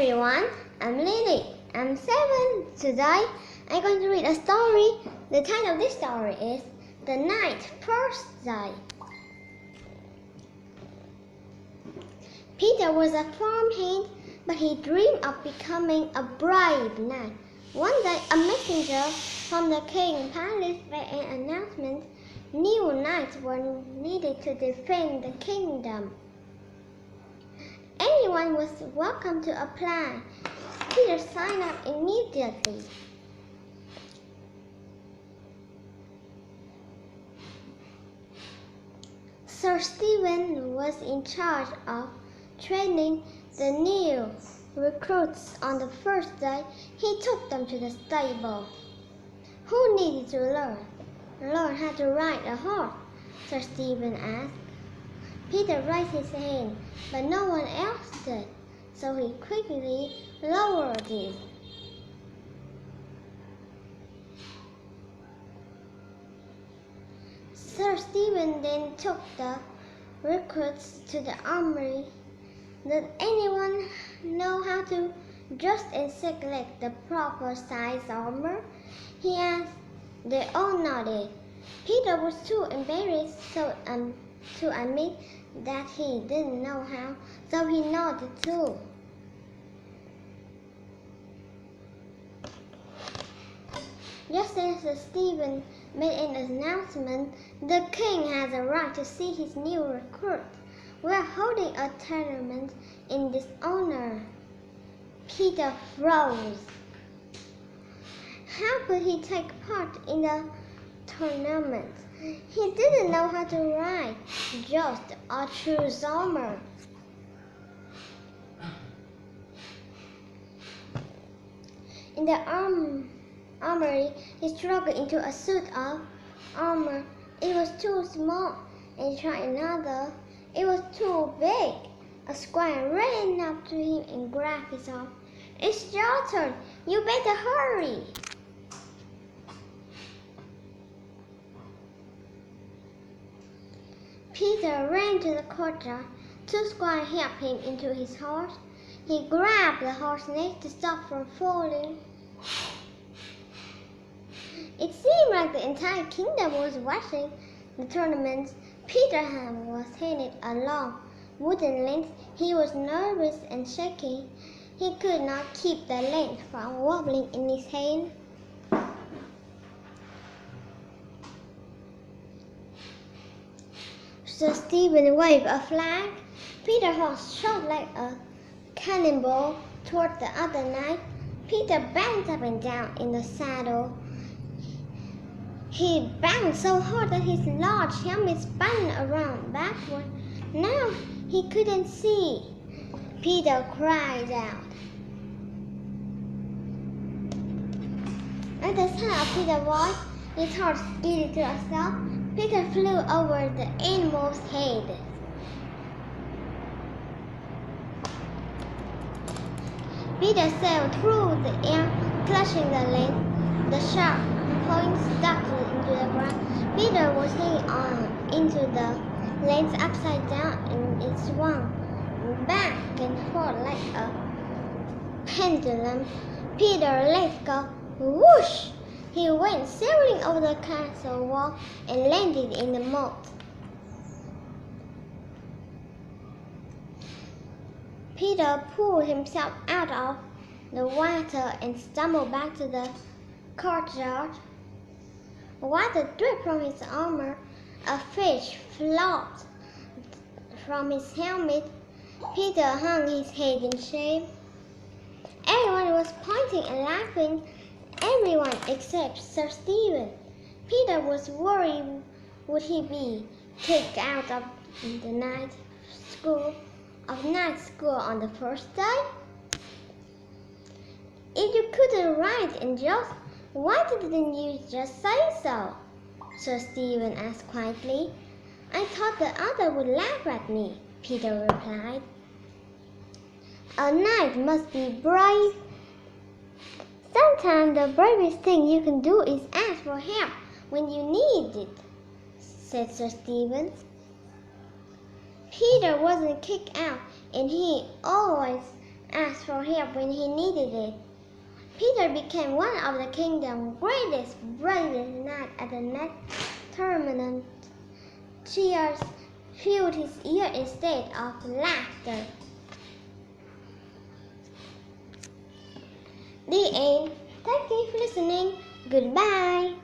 everyone, I'm Lily. I'm 7. Today, I'm going to read a story. The title of this story is The Knight's First Day. Peter was a farmhand, but he dreamed of becoming a brave knight. One day, a messenger from the king's palace made an announcement. New knights were needed to defend the kingdom. Anyone was welcome to apply. Peter signed up immediately. Sir Stephen was in charge of training the new recruits. On the first day, he took them to the stable. Who needed to learn how to ride a horse? Sir Stephen asked. Peter raised his hand, but no one else did, so he quickly lowered it. Sir Stephen then took the recruits to the armory. Did anyone know how to adjust and select the proper size armor? He asked. They all nodded. Peter was too embarrassed to admit that he didn't know how, so he nodded too. Just as Stephen made an announcement, the king has a right to see his new recruit. We are holding a tournament in his honor. Peter froze. How could he take part in the tournament? He didn't know how to ride, just or choose armor. In the armory, he struggled into a suit of armor. It was too small, and he tried another. It was too big. A squire ran up to him and grabbed his arm. It's your turn. You better hurry. Peter ran to the courtyard. Two squires helped him into his horse. He grabbed the horse's neck to stop from falling. It seemed like the entire kingdom was watching the tournament. Peter was handed a long wooden length. He was nervous and shaking. He could not keep the length from wobbling in his hand. Sir Stephen waved a flag. Peter's horse shot like a cannonball toward the other knight. Peter bounced up and down in the saddle. He bounced so hard that his large helmet spun around backward. Now he couldn't see. Peter cried out. At the sound of Peter's voice, his horse skidded to a stop. Peter flew over the animal's head. Peter sailed through the air, clutching the lance. The sharp point stuck into the ground. Peter was hanging on into the lance upside down, and it swung back and forth like a pendulum. Peter let go. Whoosh! He went sailing over the castle wall and landed in the moat. Peter pulled himself out of the water and stumbled back to the courtyard. Water dripped from his armor. A fish flopped from his helmet. Peter hung his head in shame. Everyone was pointing and laughing. Everyone except Sir Stephen. Peter was worried, would he be kicked out of the night school on the first day? If you couldn't ride and just, why didn't you just say so? Sir Stephen asked quietly. I thought the other would laugh at me, Peter replied. A knight must be brave. Sometimes the bravest thing you can do is ask for help when you need it, said Sir Stephen. Peter wasn't kicked out, and he always asked for help when he needed it. Peter became one of the kingdom's greatest brilliant knights at the next tournament. Cheers filled his ear instead of laughter. The end. Thank you for listening. Goodbye.